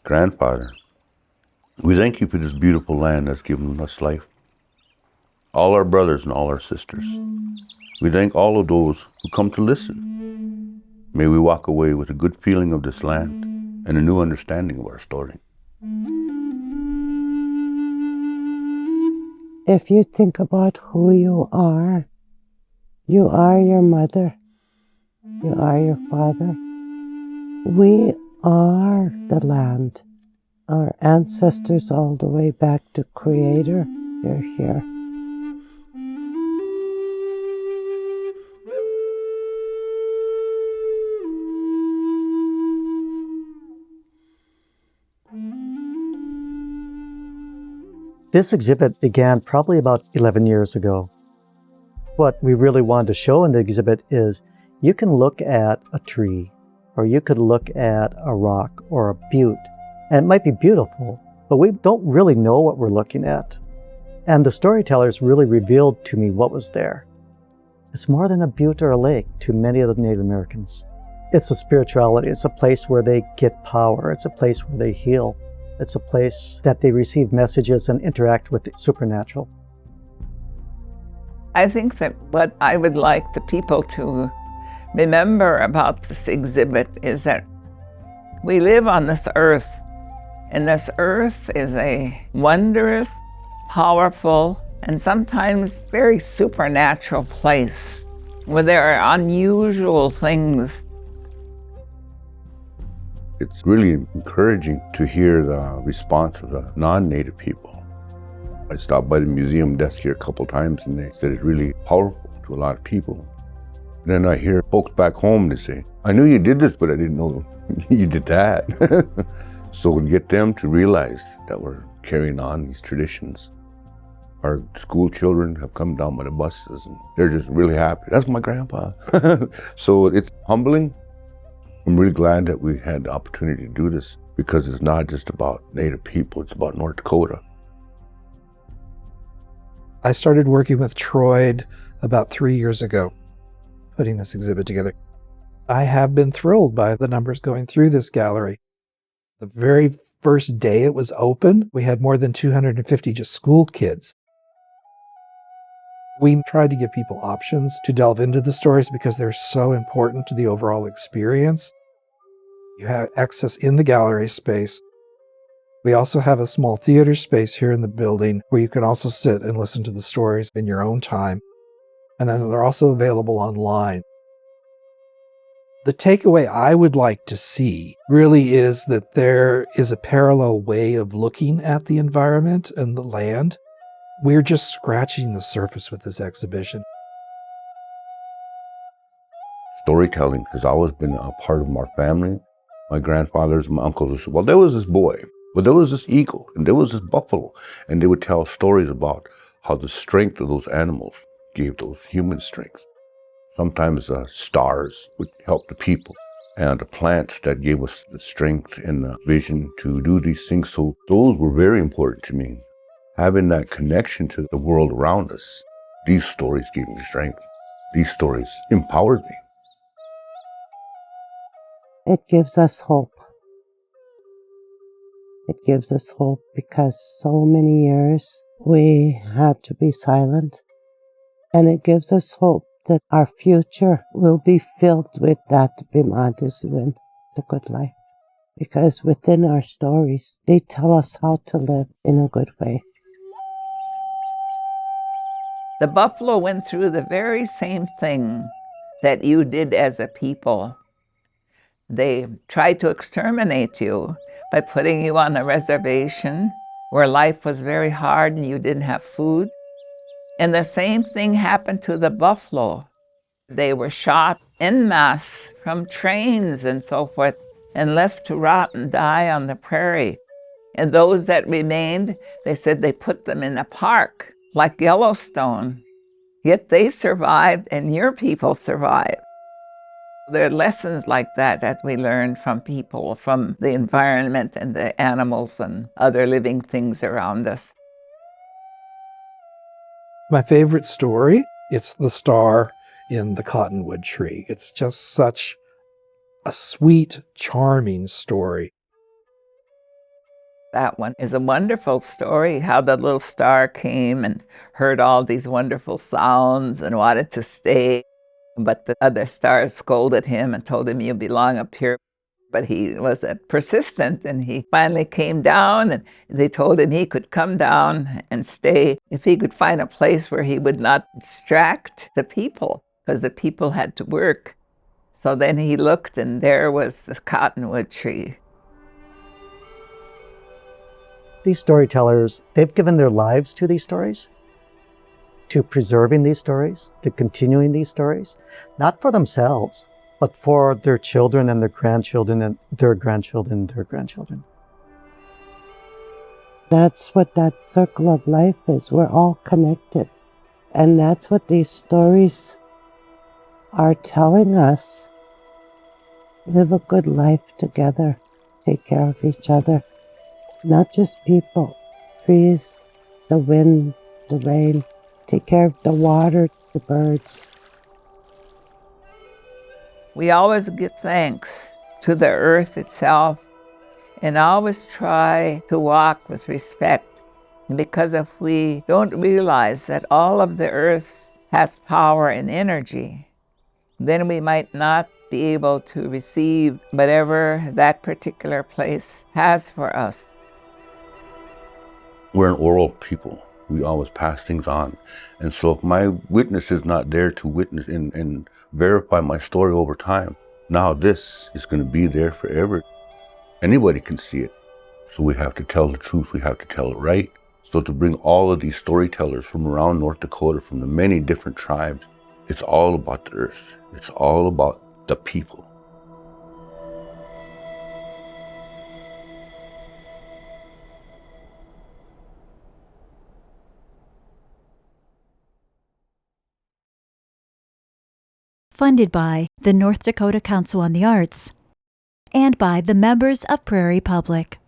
Grandfather, we thank you for this beautiful land that's given us life. All our brothers and all our sisters. We thank all of those who come to listen. May we walk away with a good feeling of this land and a new understanding of our story. If you think about who you are your mother, you are your father. We are the land. Our ancestors all the way back to Creator, they're here. This exhibit began probably about 11 years ago. What we really wanted to show in the exhibit is you can look at a tree, or you could look at a rock or a butte, and it might be beautiful, but we don't really know what we're looking at. And the storytellers really revealed to me what was there. It's more than a butte or a lake to many of the Native Americans. It's a spirituality. It's a place where they get power. It's a place where they heal. It's a place that they receive messages and interact with the supernatural. I think that what I would like the people to remember about this exhibit is that we live on this earth, and this earth is a wondrous, powerful, and sometimes very supernatural place where there are unusual things. It's really encouraging to hear the response of the non-Native people. I stopped by the museum desk here a couple times and they said it's really powerful to a lot of people. And then I hear folks back home, they say, I knew you did this, but I didn't know you did that. So to get them to realize that we're carrying on these traditions. Our school children have come down by the buses and they're just really happy. That's my grandpa. So it's humbling. I'm really glad that we had the opportunity to do this because it's not just about Native people, it's about North Dakota. I started working with Troyd about 3 years ago, putting this exhibit together. I have been thrilled by the numbers going through this gallery. The very first day it was open, we had more than 250 just school kids. We tried to give people options to delve into the stories because they're so important to the overall experience. You have access in the gallery space. We also have a small theater space here in the building where you can also sit and listen to the stories in your own time. And then they're also available online. The takeaway I would like to see really is that there is a parallel way of looking at the environment and the land. We're just scratching the surface with this exhibition. Storytelling has always been a part of our family. My grandfathers, my uncles, well, there was this boy, but there was this eagle, and there was this buffalo, and they would tell stories about how the strength of those animals gave those human strength. Sometimes the stars would help the people, and the plants that gave us the strength and the vision to do these things. So those were very important to me. Having that connection to the world around us, these stories gave me strength. These stories empowered me. It gives us hope. It gives us hope because so many years we had to be silent. And it gives us hope that our future will be filled with that Bimadiswin, the good life. Because within our stories, they tell us how to live in a good way. The buffalo went through the very same thing that you did as a people. They tried to exterminate you by putting you on a reservation where life was very hard and you didn't have food. And the same thing happened to the buffalo. They were shot en masse from trains and so forth and left to rot and die on the prairie. And those that remained, they said they put them in a park like Yellowstone. Yet they survived and your people survived. There are lessons like that that we learn from people, from the environment and the animals and other living things around us. My favorite story, it's the star in the cottonwood tree. It's just such a sweet, charming story. That one is a wonderful story, how the little star came and heard all these wonderful sounds and wanted to stay. But the other stars scolded him and told him, "You belong up here." But he was persistent, and he finally came down, and they told him he could come down and stay if he could find a place where he would not distract the people, because the people had to work. So then he looked, and there was the cottonwood tree. These storytellers, they've given their lives to these stories, to preserving these stories, to continuing these stories, not for themselves, but for their children and their grandchildren and their grandchildren and their grandchildren. That's what that circle of life is. We're all connected. And that's what these stories are telling us. Live a good life together. Take care of each other. Not just people, trees, the wind, the rain. Take care of the water, the birds. We always give thanks to the earth itself and always try to walk with respect, because if we don't realize that all of the earth has power and energy, then we might not be able to receive whatever that particular place has for us. We're an oral people. We always pass things on. And so if my witness is not there to witness and verify my story over time, now this is going to be there forever. Anybody can see it. So we have to tell the truth. We have to tell it right. So to bring all of these storytellers from around North Dakota, from the many different tribes, it's all about the earth. It's all about the people. Funded by the North Dakota Council on the Arts and by the members of Prairie Public.